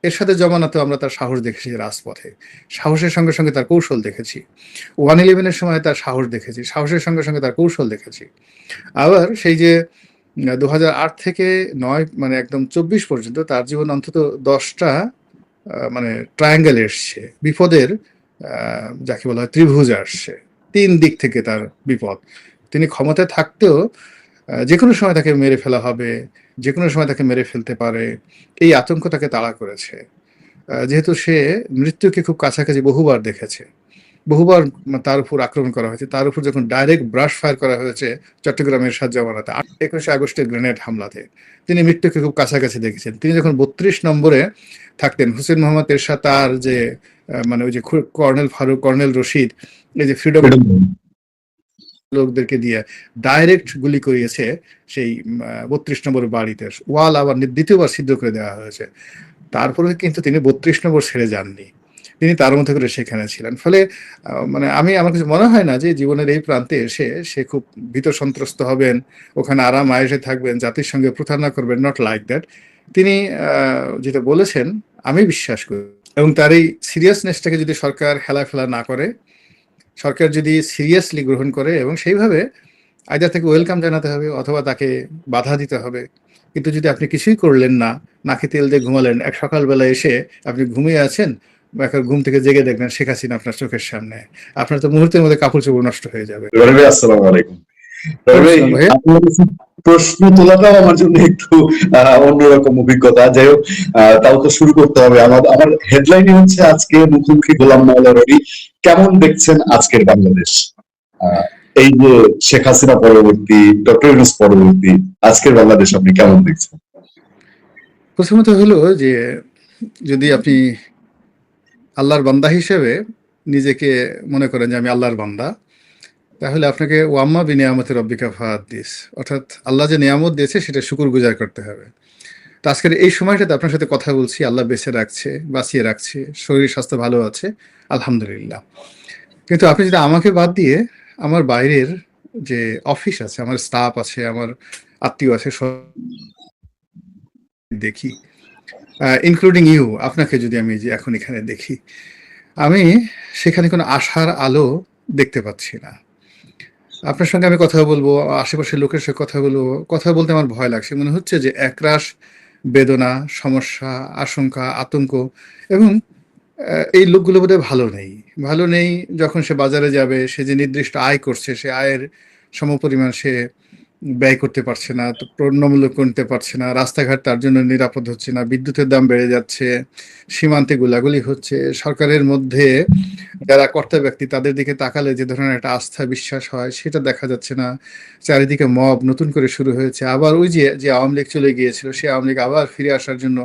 এরশাদের জমানাতেও আমরা তার সাহস দেখেছি রাজপথে। সাহসের সঙ্গে, সঙ্গে তার কৌশল দেখেছি। 1/11 এর সময় তার সাহস দেখেছি। সাহসের সঙ্গে, সঙ্গে তার কৌশল দেখেছি। আবার সেই যে ২০০৮ থেকে ৯ মানে একদম ২৪ পর্যন্ত তার জীবনে অন্তত ১০ টা মানে ট্রায়াঙ্গেল এসছে। বিপদের যাকে বলা হয় ত্রিভুজ আসছে। ৩ দিক থেকে তার বিপদ। তিনি ক্ষমতায় থাকতেও যেকোনো সময় তাকে মেরে ফেলা হবে, যেকোনো সময় তাকে মেরে ফেলতে পারে। এই আতঙ্ক তাকে তাড়া করেছে। যেহেতু সে মৃত্যুকে খুব কাছাকাছি বহুবার দেখেছে। বহুবার তার উপর আক্রমণ করা হয়েছে। তার উপর যখন ডাইরেক্ট ব্রাশ ফায়ার করা হয়েছে চট্টগ্রামের এরশাদ জমানাতে ২১শে আগস্টের গ্রেনেড হামলাতে, তিনি মৃত্যুকে খুব কাছাকাছি দেখেছেন। তিনি যখন ৩২ নম্বরে থাকতেন, হোসেন মোহাম্মদ এরশাদ তার যে মানে ওই যে কর্নেল ফারুক, কর্নেল রশিদ, এই যে ফ্রিডম লোকদেরকে দিয়ে ডাইরেক্ট গুলি করিয়েছে সেই ৩২ নম্বর বাড়িতে। ওয়াল আবার দ্বিতীয়বার ছিদ্র করে দেওয়া হয়েছে। তারপরে কিন্তু তিনি ৩২ নম্বর ছেড়ে যাননি। তিনি তার মধ্যে করে সেখানে ছিলেন। ফলে মানে আমার কাছে মনে হয় না যে জীবনের এই প্রান্তে এসে সে খুব ভীত সন্ত্রস্ত হবেন, ওখানে আরাম আয়েশে থাকবেন, জাতির সঙ্গে প্রতারণা করবেন, নট লাইক দ্যাট। তিনি যেটা বলেছেন আমি বিশ্বাস করি, এবং তার এই সিরিয়াসনেসটাকে যদি সরকার হেলাফেলা না করে, সরকার যদি সিরিয়াসলি গ্রহণ করে এবং সেইভাবে আইদার তাকে ওয়েলকাম জানাতে হবে অথবা তাকে বাধা দিতে হবে। কিন্তু যদি আপনি কিছুই করলেন না, নাকে তেল দিয়ে ঘুমালেন, এক সকালবেলা এসে আপনি ঘুমিয়ে আছেন, এখন ঘুম থেকে জেগে দেখবেন শেখ হাসিনা আপনার চোখের সামনে, আপনার তো মুহূর্তের মধ্যে কাপড় চোপড় নষ্ট হয়ে যাবে। আসসালামু আলাইকুম ভাই। প্রশ্ন তোলাটাও আমার জন্য একটু অন্যরকম অভিজ্ঞতা। যাই হোক, তাও তো শুরু করতে হবে। আমার হেডলাইনই হচ্ছে আজকে মুখোমুখি গোলাম মাওলা রনি, কেমন দেখছেন আজকের বাংলাদেশ? এই যে শেখ হাসিনা পরবর্তী, ডক্টর ইউনূস পরবর্তী আজকের বাংলাদেশ আপনি কেমন দেখছেন? প্রথমত হলো যে যদি আপনি আল্লাহর বান্দা হিসেবে নিজেকে মনে করেন যে আমি আল্লাহর বান্দা, তাহলে আপনাকে ওয়াম্মা বিনিয়ামতে রব্বিকা ফাহাদ্দিস, অর্থাৎ আল্লাহ যে নিয়ামত দিয়েছে সেটা শুকুর গুজার করতে হবে। তো আজকের এই সময়টাতে আপনার সাথে কথা বলছি, আল্লাহ বেঁচে রাখছে, বাঁচিয়ে রাখছে, শরীর স্বাস্থ্য ভালো আছে, আলহামদুলিল্লাহ। কিন্তু আপনি যদি আমাকে বাদ দিয়ে আমার বাইরের যে অফিস আছে, আমার স্টাফ আছে, আমার আত্মীয় আছে, সব দেখি, ইনক্লুডিং ইউ, আপনাকে যদি আমি যে এখন এখানে দেখি, আমি সেখানে কোনো আশার আলো দেখতে পাচ্ছি না। আপনার সঙ্গে আমি কথা বলবো, আশেপাশের লোকের সঙ্গে কথা বলবো, কথা বলতে আমার ভয় লাগছে। মনে হচ্ছে যে একরাশ বেদনা, সমস্যা, আশঙ্কা, আতঙ্ক, এবং এই লোকগুলো বোধহয় ভালো নেই। যখন সে বাজারে যাবে, সে যে নির্দিষ্ট আয় করছে, সে আয়ের সমপরিমাণ সে ব্যয় করতে পারছে না, তো পণ্যমূল্য কিনতে পারছে না, রাস্তাঘাট তার জন্য নিরাপদ হচ্ছে না, বিদ্যুতের দাম বেড়ে যাচ্ছে, সীমান্তে গোলাগুলি হচ্ছে, সরকারের মধ্যে যারা কর্তা ব্যক্তি তাদের দিকে তাকালে যে ধরনের একটা আস্থা বিশ্বাস হয় সেটা দেখা যাচ্ছে না। চারিদিকে মব নতুন করে শুরু হয়েছে, আবার ওই যে আওয়ামী লীগ চলে গিয়েছিল সে আওয়ামী লীগ আবার ফিরে আসার জন্য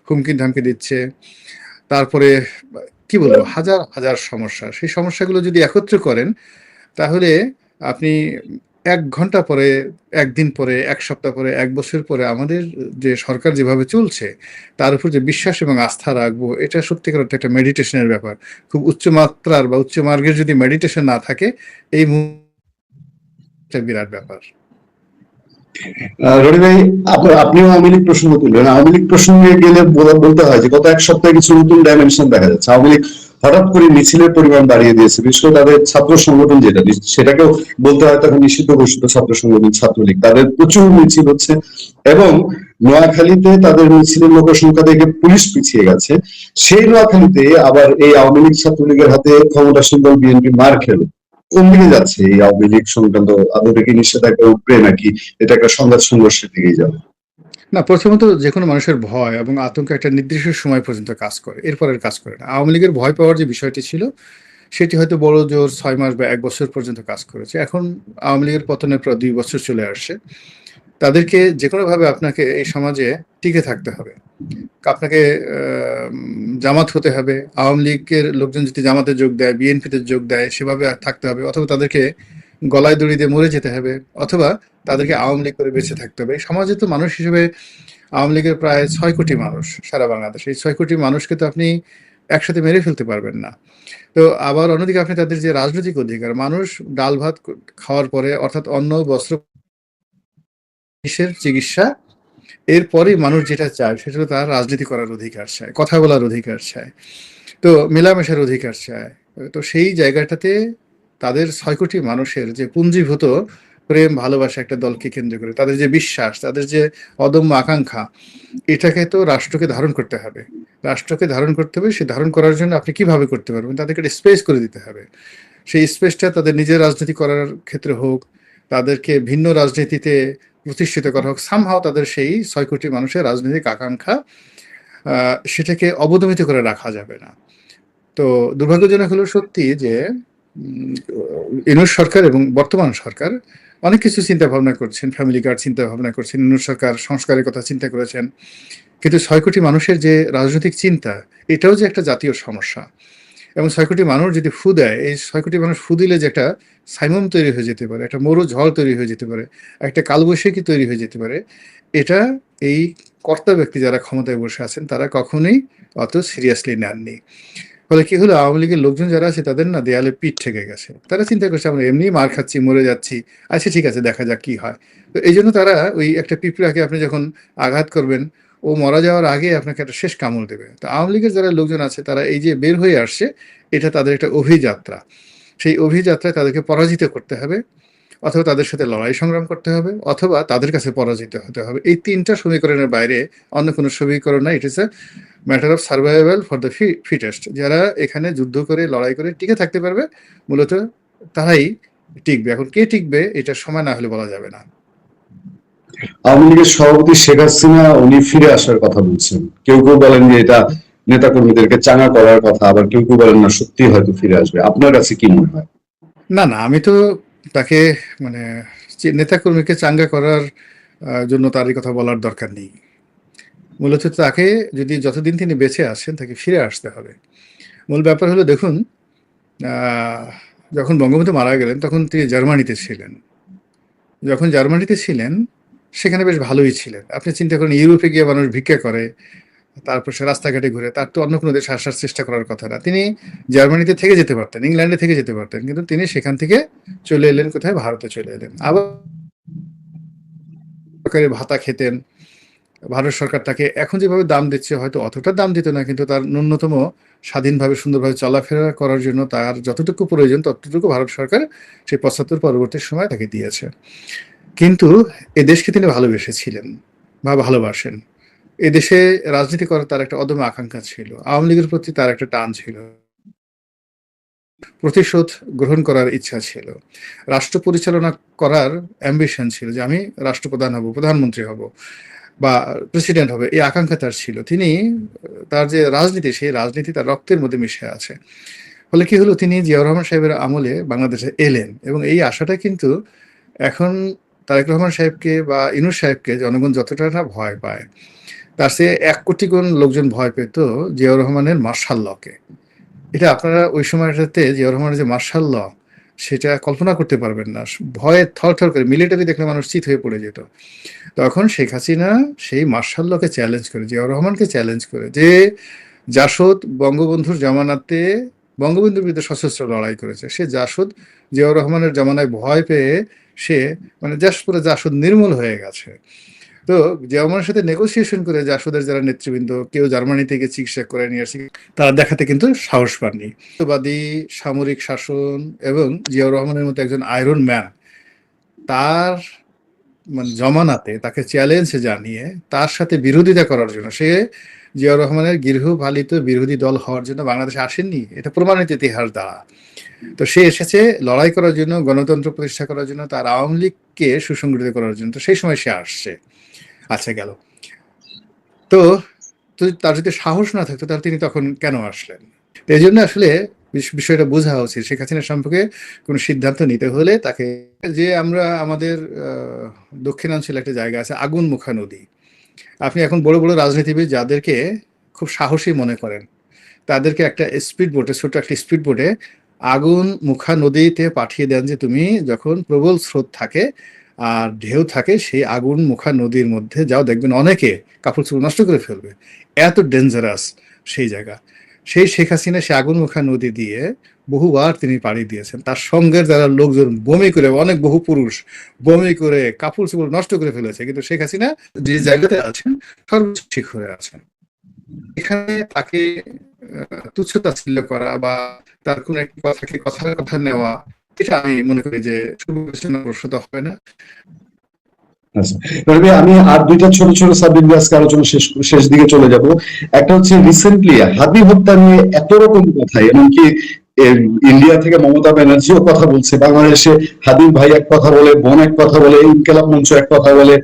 হুমকি ধামকি দিচ্ছে। তারপরে কি বলবো, হাজার হাজার সমস্যা। সেই সমস্যাগুলো যদি একত্র করেন তাহলে আপনি ১ ঘন্টা পরে, ১ দিন পরে, ১ সপ্তাহ পরে, ১ বছর পরে আমাদের যে সরকার যেভাবে চলছে তার উপর যে বিশ্বাস এবং আস্থা রাখবো, এটা সত্যিকার অর্থে একটা মেডিটেশনের ব্যাপার। খুব উচ্চ মাত্রার বা উচ্চ মার্গের যদি মেডিটেশন না থাকে, এই একটা বিরাট ব্যাপার। রনি ভাই, আপনিও আওয়ামী লীগ প্রসঙ্গ তুললেন। আওয়ামী লীগ প্রসঙ্গে গেলে বলতে হয় যে গত এক সপ্তাহে কিছু নতুন ডাইমেনশন দেখা যাচ্ছে। আওয়ামী লীগ হঠাৎ করে মিছিলের পরিমাণ বাড়িয়ে দিয়েছে, বিশেষ করে তাদের ছাত্র সংগঠন যেটা, সেটাকেও বলতে হয় তখন নিষিদ্ধ ঘোষিত ছাত্র সংগঠন ছাত্রলীগ, তাদের প্রচুর মিছিল হচ্ছে। এবং নোয়াখালীতে তাদের মিছিলের লোকসংখ্যা দেখে পুলিশ পিছিয়ে গেছে। সেই নোয়াখালীতে আবার এই আওয়ামী লীগ ছাত্রলীগের হাতে ক্ষমতাসীন দল বিএনপি মার খেলো। কোন দিকে যাচ্ছে এই আওয়ামী লীগ সংক্রান্ত? আদৌ কি নিষেধাজ্ঞা উপরে, নাকি এটা একটা সংঘাত সংঘর্ষের দিকেই যাবে? না, প্রথমত যে কোনো মানুষের ভয় এবং আতঙ্ক একটা নির্দিষ্ট সময় পর্যন্ত কাজ করে, এরপরের কাজ করে না। আওয়ামী লীগের ভয় পাওয়ার যে বিষয়টি ছিল সেটি হয়তো বড় জোর ৬ মাস বা ১ বছর পর্যন্ত কাজ করেছে। এখন আওয়ামী লীগের পতনের প্রায় ২ বছর চলে আসছে। তাদেরকে যেকোনোভাবে আপনাকে এই সমাজে টিকে থাকতে হবে। আপনাকে জামাত হতে হবে। আওয়ামী লীগের লোকজন যদি জামাতে যোগ দেয়, বিএনপিতে যোগ দেয়, সেভাবে থাকতে হবে, অথবা তাদেরকে গলায় দড়ি দিয়ে মরে যেতে হবে, অথবা তাদেরকে আওয়ামী লীগ করে বেঁচে থাকতে হবে। এই সমাজে তো মানুষ হিসেবে আওয়ামী লীগের প্রায় ৬ কোটি মানুষ সারা বাংলাদেশে। এই ৬ কোটি মানুষকে তো আপনি একসাথে মেরে ফেলতে পারবেন না। তো আবার অন্যদিকে আপনি তাদের যে রাজনৈতিক অধিকার, মানুষ ডাল ভাত খাওয়ার পরে, অর্থাৎ অন্ন, বস্ত্র, চিকিৎসা এরপরেই মানুষ যেটা চায় সেটা হলো তার রাজনীতি করার অধিকার চায়, কথা বলার অধিকার চায়, তো মেলামেশার অধিকার চায়। তো সেই জায়গাটাতে তাদের ৬ কোটি মানুষের যে পুঞ্জীভূত প্রেম ভালোবাসা একটা দলকে কেন্দ্র করে, তাদের যে বিশ্বাস, তাদের যে অদম্য আকাঙ্ক্ষা, এটাকে তো রাষ্ট্রকে ধারণ করতে হবে। রাষ্ট্রকে ধারণ করতে হবে, সে ধারণ করার জন্য আপনি কিভাবে করতে পারবেন? তাদেরকে একটা স্পেস করে দিতে হবে। সেই স্পেসটা তাদের নিজের রাজনীতি করার ক্ষেত্রে হোক, তাদেরকে ভিন্ন রাজনীতিতে প্রতিষ্ঠিত করা হোক, সামহাও তাদের সেই ৬ কোটি মানুষের রাজনৈতিক আকাঙ্ক্ষা সেটাকে অবদমিত করে রাখা যাবে না। তো দুর্ভাগ্যজনক হলো সত্যি যে ইউনূস সরকার এবং বর্তমান সরকার অনেক কিছু চিন্তা ভাবনা করছেন, ফ্যামিলি কার্ড চিন্তা ভাবনা করছেন, ইউনূস সরকার সংস্কারের কথা চিন্তা করেছেন, কিন্তু ৬ কোটি মানুষের যে রাজনৈতিক চিন্তা, এটাও যে একটা জাতীয় সমস্যা। এবং ৬ কোটি মানুষ যদি ফু দেয়, এই ৬ কোটি মানুষ ফু দিলে যে একটা সাইমুম তৈরি হয়ে যেতে পারে, একটা মরু ঝড় তৈরি হয়ে যেতে পারে, একটা কালবৈশাখী তৈরি হয়ে যেতে পারে, এটা এই কর্তা ব্যক্তি যারা ক্ষমতায় বসে আছেন তারা কখনোই অত সিরিয়াসলি নেননি। ফলে কি হলো, আওয়ামী লীগের লোকজন যারা আছে তাদের না দেয়ালে পিঠ ঠেকে গেছে। তারা চিন্তা করছে আমরা এমনি মার খাচ্ছি, মরে যাচ্ছি, আচ্ছা ঠিক আছে দেখা যাক কি হয়। তো এই জন্য তারা ওই একটা পিঁপড়াকে আপনি যখন আঘাত করবেন, ও মারা যাওয়ার আগে আপনাকে একটা শেষ কামড় দেবে। তো আওয়ামী লীগের যারা লোকজন আছে তারা এই যে বের হয়ে আসছে, এটা তাদের একটা অভিযাত্রা। সেই অভিযাত্রায় তাদেরকে পরাজিত করতে হবে, অথবা তাদের সাথে লড়াই সংগ্রাম করতে হবে, অথবা তাদের কাছে পরাজিত হতে হবে। এই ৩টা সমীকরণের বাইরে অন্য কোনো সমীকরণ নাই। It is a matter of survival for the fittest. যারা এখানে যুদ্ধ করে লড়াই করে টিকে থাকতে পারবে, মূলত তারাই টিকবে। এখন কে টিকবে এটা সময় না হলে বলা যাবে না। আওয়ামী লীগের সভাপতি শেখ হাসিনা উনি ফিরে আসার কথা বলছেন, কেউ কেউ বলেন যে এটা নেতাকর্মীদেরকে চাঙা করার কথা, আবার কেউ কেউ বলেন না সত্যি হয়তো ফিরে আসবে। আপনার কাছে কি মনে হয়? না না, আমি তো তাকে মানে নেতাকর্মীকে চাঙ্গা করার জন্য তার এই কথা বলার দরকার নেই। মূলত তাকে যদি যতদিন তিনি বেঁচে আছেন তাকে ফিরে আসতে হবে। মূল ব্যাপার হলো দেখুন, আহ, যখন বঙ্গবন্ধু মারা গেলেন তখন তিনি জার্মানিতে ছিলেন। যখন জার্মানিতে ছিলেন সেখানে বেশ ভালোই ছিলেন। আপনি চিন্তা করেন, ইউরোপে গিয়ে মানুষ ভিক্ষা করে, তারপর সে রাস্তাঘাটে ঘুরে, তার তো অন্য কোনো দেশে আসার চেষ্টা করার কথা না। তিনি জার্মানিতে থেকে যেতে পারতেন, ইংল্যান্ডে থেকে যেতে পারতেন, কিন্তু তিনি সেখান থেকে চলে এলেন কোথায়? ভারতে চলে এলেন। আবার সরকারি ভাতা খেতেন। ভারত সরকার তাকে এখন যেভাবে দাম দিচ্ছে হয়তো অতটা দাম দিত না, কিন্তু তার ন্যূনতম স্বাধীনভাবে সুন্দরভাবে চলাফেরা করার জন্য তার যতটুকু প্রয়োজন ততটুকু ভারত সরকার সেই ৭৫ পরবর্তী সময় তাকে দিয়েছে। কিন্তু এ দেশকে তিনি ভালোবেসেছিলেন বা ভালোবাসেন। এদেশে রাজনীতি করার তার একটা অদম্য আকাঙ্ক্ষা ছিল, আওয়ামী লীগের প্রতি তার একটা টান ছিল, প্রতিশোধ গ্রহণ করার ইচ্ছা ছিল, রাষ্ট্র পরিচালনা করার অ্যাম্বিশন ছিল যে আমি রাষ্ট্রপ্রধান হব, প্রধানমন্ত্রী হব বা প্রেসিডেন্ট হবে, এই আকাঙ্ক্ষা তার ছিল। তিনি তার যে রাজনীতি, সেই রাজনীতি তার রক্তের মধ্যে মিশে আছে। ফলে কি হলো, তিনি জিয়াউর রহমান সাহেবের আমলে বাংলাদেশে এলেন, এবং এই আশাটা কিন্তু এখন তারেক রহমান সাহেবকে বা ইউনূস সাহেবকে জনগণ যতটা না ভয় পায়, তার চেয়ে ১ কোটি গুণ লোকজন ভয় পেত জিয়াউর রহমানের মার্শাল লকে। এটা আপনারা ওই সময়টাতে জিয়াউর রহমানের যে মার্শাল ল, সেটা কল্পনা করতে পারবেন না। ভয়ে থরথর করে, মিলিটারি দেখলে মানুষ চিত হয়ে পড়ে যেত। তখন শেখ হাসিনা সেই মার্শাল লকে চ্যালেঞ্জ করে, জিয়াউর রহমানকে চ্যালেঞ্জ করে, যে জাসদ বঙ্গবন্ধুর জামানাতে বঙ্গবন্ধুর বিরুদ্ধে সশস্ত্র লড়াই করেছে, সে জাসদ জিয়াউর রহমানের জামানায় ভয় পেয়ে সে মানে পুরো জাসদ নির্মূল হয়ে গেছে। তো জিয়াউর রহমানের সাথে নেগোসিয়েশন করে জাসদের যারা নেতৃবৃন্দ কেউ জার্মানি থেকে চিকিৎসা করে নিয়ে আসে, তারা দেখাতে কিন্তু সাহস পাননি। বাদী সামরিক শাসন এবং জিয়াউর রহমানের মতো একজন আয়রন ম্যান, তার মানে জমানাতে তাকে চ্যালেঞ্জ জানিয়ে তার সাথে বিরোধিতা করার জন্য, সে জিয়াউর রহমানের গৃহপালিত বিরোধী দল হওয়ার জন্য বাংলাদেশে আসেননি, এটা প্রমাণিত ইতিহাস দ্বারা। তো সে এসেছে লড়াই করার জন্য, গণতন্ত্র প্রতিষ্ঠা করার জন্য, তার আওয়ামী লীগকে সুসংগঠিত করার জন্য। তো সেই সময় সে আসছে। আচ্ছা গেল। তো তার যদি সাহস না থাকতো তাহলে তিনি তখন কেন আসলেন? এই জন্য আসলে বিষয়টা বোঝা উচিত। শেখ হাসিনা সম্পর্কে কোনো সিদ্ধান্ত নিতে হলে তাকে, যে আমরা আমাদের দক্ষিণাঞ্চলে একটা জায়গা আছে আগুনমুখা নদী। আপনি এখন বড় বড় রাজনীতিবিদ যাদেরকে খুব সাহসী মনে করেন, তাদেরকে একটা স্পিড বোটে, ছোট একটা স্পিড বোটে আগুন মুখা নদীতে পাঠিয়ে দেন, যে তুমি যখন প্রবল স্রোত থাকে আর ঢেউ থাকে, সেই আগুন মুখা নদীর মধ্যে যাও, দেখবেন অনেকে কাপড় চোপড় নষ্ট করে ফেলবে, এত ডেঞ্জারাস সেই জায়গা। সেই শেখ হাসিনা সে আগুন মুখা নদী দিয়ে বহুবার তিনি পাড়ি দিয়েছেন। তার সঙ্গের যারা লোকজন বমি করে, অনেক বহু পুরুষ বমি করে কাপড় চোপড় নষ্ট করে ফেলেছে, কিন্তু শেখ হাসিনা যে জায়গাতে আছেন সর্বোচ্চ শিখরে আছেন। এখানে তাকে তুচ্ছ তাচ্ছিল্য করা বা তার কোন একটা কথাকে কথার কথা নেওয়া, এটা আমি মনে করি যে সুবিবেচনা প্রসূত হবে না। আচ্ছা, রবি, আমি আর দুইটা ছোট ছোট সাবজেক্ট নিয়ে আজকে আলোচনা শেষ দিকে চলে যাব। একটা হচ্ছে রিসেন্টলি হাদি হত্যা নিয়ে এত রকম কথা, এমনকি ইন্ডিয়া থেকে মমতা ব্যানার্জিও কথা বলছে, বাংলাদেশে হাদির ভাই এক কথা বলে, বোন এক কথা বলে, ইনকেলাব মঞ্চ এক কথা বলে,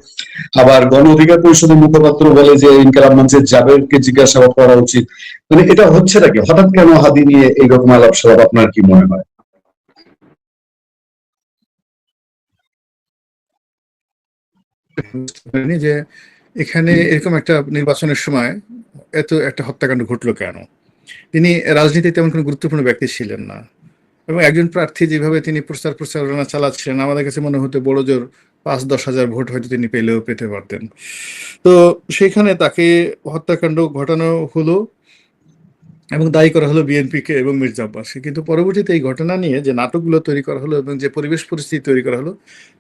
আবার গণ অধিকার পরিষদের মুখপাত্র বলে যে ইনকেলাব মঞ্চের জাবেরকে জিজ্ঞাসাবাদ করা উচিত। মানে এটা হচ্ছে নাকি, হঠাৎ কেন হাদি নিয়ে এইরকম আলাপ সালাপ, আপনার কি মনে হয়? বুঝতে পারিনি যে এখানে এরকম একটা নির্বাচনের সময় এত একটা হত্যাকাণ্ড ঘটলো কেন। তিনি রাজনীতিতে তেমন কোনো গুরুত্বপূর্ণ ব্যক্তি ছিলেন না, এবং একজন প্রার্থী যেভাবে তিনি প্রচারণা চালাচ্ছিলেন, আমাদের কাছে মনে হতো বড় জোর 5-10 হাজার ভোট হয়তো তিনি পেতে পারতেন। তো সেখানে তাকে হত্যাকাণ্ড ঘটানো হলো এবং দায়ী করা হলো বিএনপিকে এবং মির্জা আব্বাসকে। কিন্তু পরবর্তীতে এই ঘটনা নিয়ে যে নাটকগুলো তৈরি করা হলো এবং যে পরিবেশ পরিস্থিতি তৈরি করা হলো,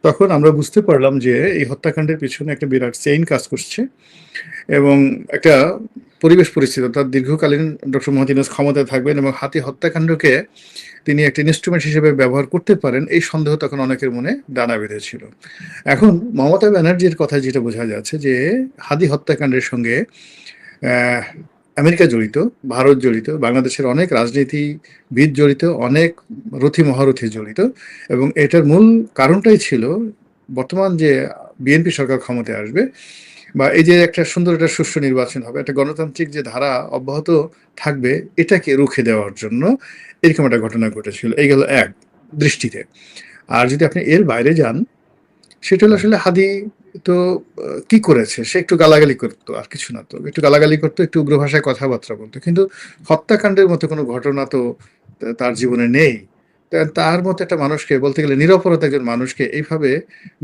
তখন আমরা বুঝতে পারলাম যে এই হত্যাকাণ্ডের পিছনে একটা বিরাট চেইন কাজ করছে, এবং একটা পরিবেশ পরিস্থিতি, অর্থাৎ দীর্ঘকালীন ডক্টর মোহাম্মদ ইউনূস ক্ষমতায় থাকবেন এবং হাতি হত্যাকাণ্ডকে তিনি একটা ইনস্ট্রুমেন্ট হিসেবে ব্যবহার করতে পারেন, এই সন্দেহ তখন অনেকের মনে ডানা বেঁধেছিল। এখন মমতা ব্যানার্জির কথা যেটা বোঝা যাচ্ছে যে হাদি হত্যাকাণ্ডের সঙ্গে আমেরিকা জড়িত, ভারত জড়িত, বাংলাদেশের অনেক রাজনীতিবিদ জড়িত, অনেক রথী মহারথী জড়িত, এবং এটার মূল কারণটাই ছিল বর্তমান যে বিএনপি সরকার ক্ষমতায় আসবে, বা এই যে একটা সুন্দর একটা সুষ্ঠু নির্বাচন হবে, একটা গণতান্ত্রিক যে ধারা অব্যাহত থাকবে, এটাকে রুখে দেওয়ার জন্য এরকম একটা ঘটনা ঘটেছিল। এই গেল এক দৃষ্টিতে। আর যদি আপনি এর বাইরে যান, সেটা হলো আসলে হাদি তো কি করেছে, সে একটু গালাগালি করতো, আর কিছু না। তো একটু গালাগালি করতো, একটু উগ্র ভাষায় কথাবার্তা বলতো, কিন্তু হত্যাকাণ্ডের মতো কোনো ঘটনা তো তার জীবনে নেই। তার মতো একটা মানুষকে, বলতে গেলে নিরপরাধ একজন মানুষকে এইভাবে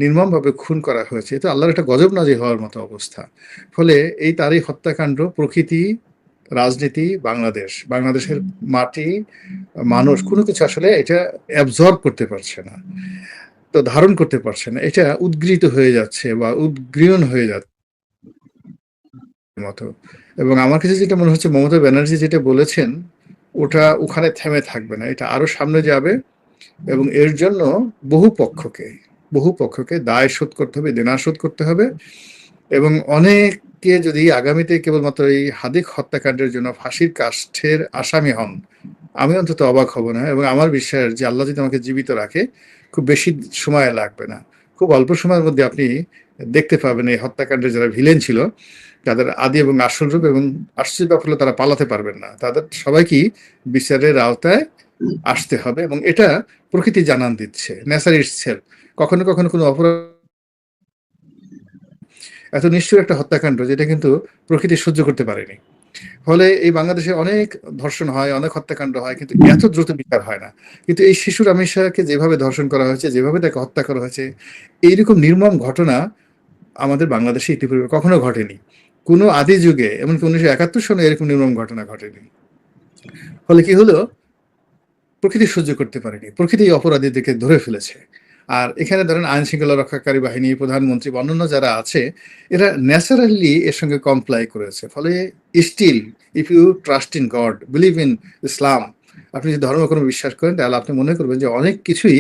নির্মমভাবে খুন করা হয়েছে, এটা আল্লাহর একটা গজব নাজির হওয়ার মতো অবস্থা। ফলে এই তারই হত্যাকাণ্ড প্রকৃতি, রাজনীতি, বাংলাদেশের মাটি, মানুষ কোনো কিছু আসলে এটা অ্যাবজর্ব করতে পারছে না, তো ধারণ করতে পারছে না। এটা উদ্গৃহীত হয়ে যাচ্ছে বা উদ্গৃহণ হয়ে যাচ্ছে মতো। এবং আমার কাছে যেটা মনে হচ্ছে, মমতা ব্যানার্জি যেটা বলেছেন ওটা ওখানে থেমে থাকবে না, এটা আরো সামনে যাবে, এবং এর জন্য বহু পক্ষকে দায় শোধ করতে হবে, দেনা শোধ করতে হবে। এবং অনেকে যদি আগামীতে কেবলমাত্র এই হাদিক হত্যাকাণ্ডের জন্য ফাঁসির কাষ্ঠের আসামি হন, আমি অন্তত অবাক হব না, এবং আমার বিশ্বাস যে আল্লাহ যদি আমাকে জীবিত রাখে, খুব বেশি সময় লাগবে না, খুব অল্প সময়ের মধ্যে আপনি দেখতে পাবেন এই হত্যাকাণ্ডের যারা ভিলেন ছিল তাদের আদি এবং আসল রূপ, এবং আশ্চর্য ব্যাপার হলো তারা পালাতে পারবেন না, তাদের সবাইকে বিচারের আওতায় আসতে হবে। এবং এটা প্রকৃতি জানান দিচ্ছে, নেচার ইটসেলফ। কখনো কখনো কোনো অপরাধ, এত নিষ্ঠুর একটা হত্যাকাণ্ড যেটা কিন্তু প্রকৃতি সহ্য করতে পারেনি। ফলে এই বাংলাদেশে অনেক ধর্ষণ হয়, অনেক হত্যাকাণ্ড হয়, কিন্তু এত দ্রুত বিচার হয় না। কিন্তু এই শিশু রামেশাকে যেভাবে ধর্ষণ করা হয়েছে, যেভাবে তাকে হত্যা করা হয়েছে, এইরকম নির্মম ঘটনা আমাদের বাংলাদেশে ইতিপূর্বে কখনো ঘটেনি। কোনো আদি যুগে, এমনকি 1971 সনে এরকম নির্মম ঘটনা ঘটেনি। ফলে কি হলো, প্রকৃতি সহ্য করতে পারেনি, প্রকৃতি অপরাধীদেরকে ধরে ফেলেছে। আর এখানে ধরেন আইন শৃঙ্খলা রক্ষাকারী বাহিনী, প্রধানমন্ত্রী, অন্যান্য যারা আছে, এরা ন্যাচারালি এর সঙ্গে কমপ্লাই করেছে। ফলে still, if you trust in God, believe in Islam, আপনি যদি ধর্ম কোনো বিশ্বাস করেন, তাহলে আপনি মনে করবেন যে অনেক কিছুই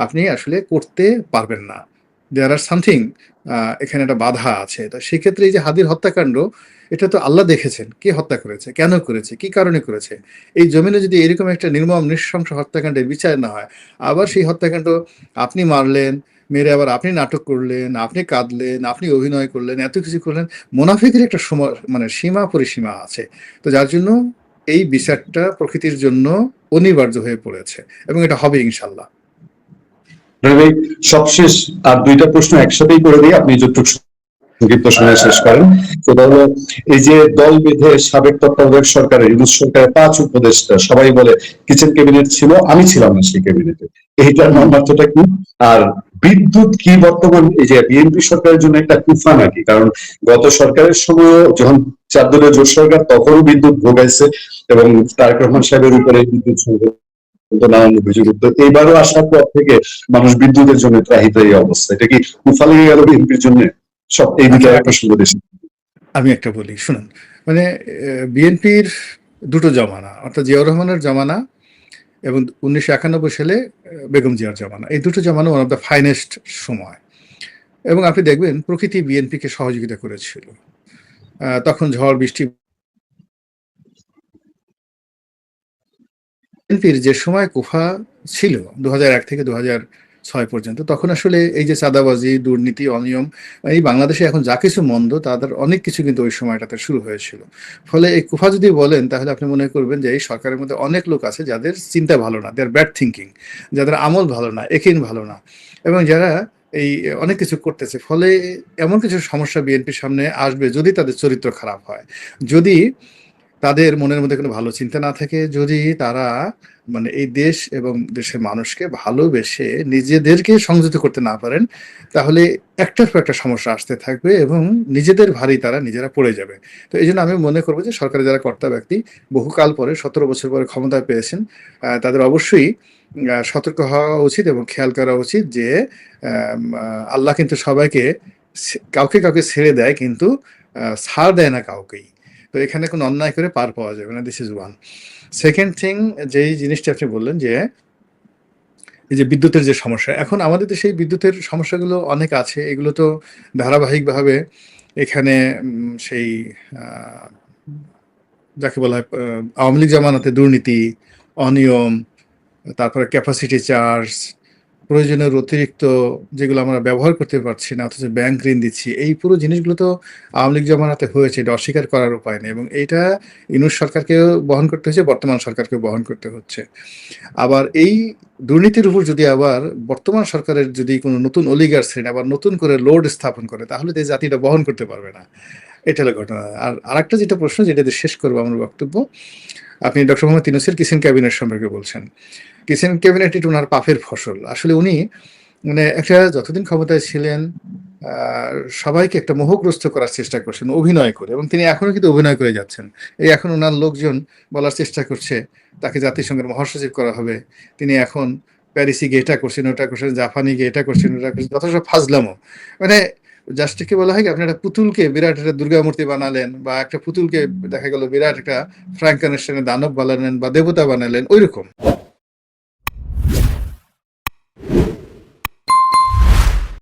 আপনি আসলে করতে পারবেন না, দেয়ার আর সামথিং, এখানে একটা বাধা আছে। তো সেক্ষেত্রে এই যে হাদির হত্যাকাণ্ড, এটা তো আল্লাহ দেখেছেন কে হত্যা করেছে, কেন করেছে, কি কারণে করেছে। এই জমিনে যদি এরকম একটা নির্মম নৃশংস হত্যাকাণ্ডের বিচার না হয়, আবার সেই হত্যাকাণ্ড আপনি মারলেন, মেরে আবার আপনি নাটক করলেন, আপনি কাঁদলেন, আপনি অভিনয় করলেন, এত কিছু করলেন, মুনাফিকের একটা সময় মানে সীমা পরিসীমা আছে। তো যার জন্য এই বিচারটা প্রকৃতির জন্য অনিবার্য হয়ে পড়েছে, এবং এটা হবে ইনশাল্লাহ। ভাই, সবশেষ আর দুইটা প্রশ্ন একসাথেই করে দিই, আপনি যতটুকু সংক্ষিপ্ত সময়ে শেষ করেন। সেটা হলো, এই যে দল বেঁধে সাবেক তত্ত্বাবধায়ক সরকারের, ইউনূস সরকারের 5 উপদেষ্টা, সবাই বলে কিচেন ক্যাবিনেট ছিল, আমি ছিলাম না সেই ক্যাবিনেটে, এইটার মর্মার্থটা কি? আর বিদ্যুৎ কি বর্তমান এই যে বিএনপি সরকারের জন্য একটা কুফা নাকি? কারণ গত সরকারের সময় যখন 4 দলীয় জোট সরকার, তখনও বিদ্যুৎ ভোগাইছে, এবং তারেক রহমান সাহেবের উপরে বিদ্যুৎ সংযোগ তো নানান অভিযোগ উঠতো। এইবারও আসার পর থেকে মানুষ বিদ্যুতের জন্য ত্রাহিত এই অবস্থা। এটা কি কুফা লেগে গেল বিএনপির জন্য? সব এইদিকে আচ্ছা, একটা সুযোগ দেশে। আমি একটা বলি শুনুন, মানে বিএনপির দুটো জমানা, অর্থাৎ জিয়াউর রহমানের জমানা এবং 1991 সালে বেগম জিয়ার জমানা, এই দুটো জমানা ওয়ান অফ দ্য ফাইনেস্ট সময়। এবং আপনি দেখবেন প্রকৃতি বিএনপিকে সহযোগিতা করেছিল। তখন ঝড় বৃষ্টি, বিএনপির যে সময় কুফা ছিল 2001 থেকে 2006 পর্যন্ত, তখন আসলে এই যে চাঁদাবাজি, দুর্নীতি, অনিয়ম, এই বাংলাদেশে এখন যা কিছু মন্দ তাদের অনেক কিছু কিন্তু ওই সময়টাতে শুরু হয়েছিল। ফলে এই কুফা যদি বলেন তাহলে আপনি মনে করবেন যে এই সরকারের মধ্যে অনেক লোক আছে যাদের চিন্তা ভালো না, দেয়ার ব্যাড থিঙ্কিং, যাদের আমল ভালো না, একিন ভালো না, এবং যারা এই অনেক কিছু করতেছে। ফলে এমন কিছু সমস্যা বিএনপির সামনে আসবে যদি তাদের চরিত্র খারাপ হয়, যদি তাদের মনের মধ্যে কোনো ভালো চিন্তা না থাকে, যদি তারা মানে এই দেশ এবং দেশের মানুষকে ভালোবেসে নিজেদেরকে সংযত করতে না পারেন, তাহলে একটার পর একটা সমস্যা আসতে থাকবে এবং নিজেদের ভারী তারা নিজেরা পড়ে যাবে। তো এই জন্য আমি মনে করবো যে সরকারের যারা কর্তা ব্যক্তি বহুকাল পরে 17 বছর পরে ক্ষমতায় পেয়েছেন, তাদের অবশ্যই সতর্ক হওয়া উচিত এবং খেয়াল করা উচিত যে আল্লাহ কিন্তু সবাইকে কাউকে কাউকে ছেড়ে দেয়, কিন্তু ছাড় দেয় না কাউকেই। তো এখানে কোনো অন্যায় করে পার পাওয়া যাবে না, this is one. Second thing, যেই জিনিসটা আপনি বললেন যে এই যে বিদ্যুতের যে সমস্যা, এখন আমাদের দেশে এই বিদ্যুতের সমস্যাগুলো অনেক আছে। এগুলো তো ধারাবাহিকভাবে এখানে সেই আহ, যাকে বলা হয় আওয়ামী লীগ জামানাতে দুর্নীতি, অনিয়ম, তারপরে ক্যাপাসিটি চার্জ, প্রয়োজনের অতিরিক্ত যেগুলো আমরা ব্যবহার করতে পারছি না অথচ ব্যাংক ঋণ দিচ্ছি, এই পুরো জিনিসগুলো তো আওয়ামী লীগ জমানাতে হয়েছে, এটা অস্বীকার করার উপায় নেই। এবং এইটা ইউনূস সরকারকেও বহন করতে হচ্ছে, বর্তমান সরকারকেও বহন করতে হচ্ছে। আবার এই দুর্নীতির উপর যদি আবার বর্তমান সরকারের যদি কোনো নতুন অলিগার শ্রেণী আবার নতুন করে লোড স্থাপন করে, তাহলে তো এই জাতিটা বহন করতে পারবে না। এটা হলো ঘটনা। আর আরেকটা যেটা প্রশ্ন, যেটা দিয়ে শেষ করবো আমার বক্তব্য, আপনি ডক্টর মোহাম্মদ ইউনূসের কিচেন ক্যাবিনেট সম্পর্কে বলছেন। কিচেন ক্যাবিনেট এটা ওনার পাপের ফসল। আসলে উনি মানে একটা যতদিন ক্ষমতায় ছিলেন সবাইকে একটা মোহগ্রস্ত করার চেষ্টা করছেন অভিনয় করে, এবং তিনি এখনো কিন্তু অভিনয় করে যাচ্ছেন। এই এখন ওনার লোকজন বলার চেষ্টা করছে তাকে জাতিসংঘের মহাসচিব করা হবে, তিনি এখন প্যারিসে গিয়ে এটা করছেন, ওটা করছেন, জাপানি গিয়ে এটা করছেন, ওটা করছেন, যথেষ্ট ফাজলামো। মানে জাস্ট কি বলা হয় কি, আপনি একটা পুতুলকে বিরাট একটা দুর্গা মূর্তি বানালেন, বা একটা পুতুলকে দেখা গেল বিরাট একটা ফ্র্যাঙ্কেনস্টাইনের দানব বানালেন বা দেবতা বানালেন, ওই রকম।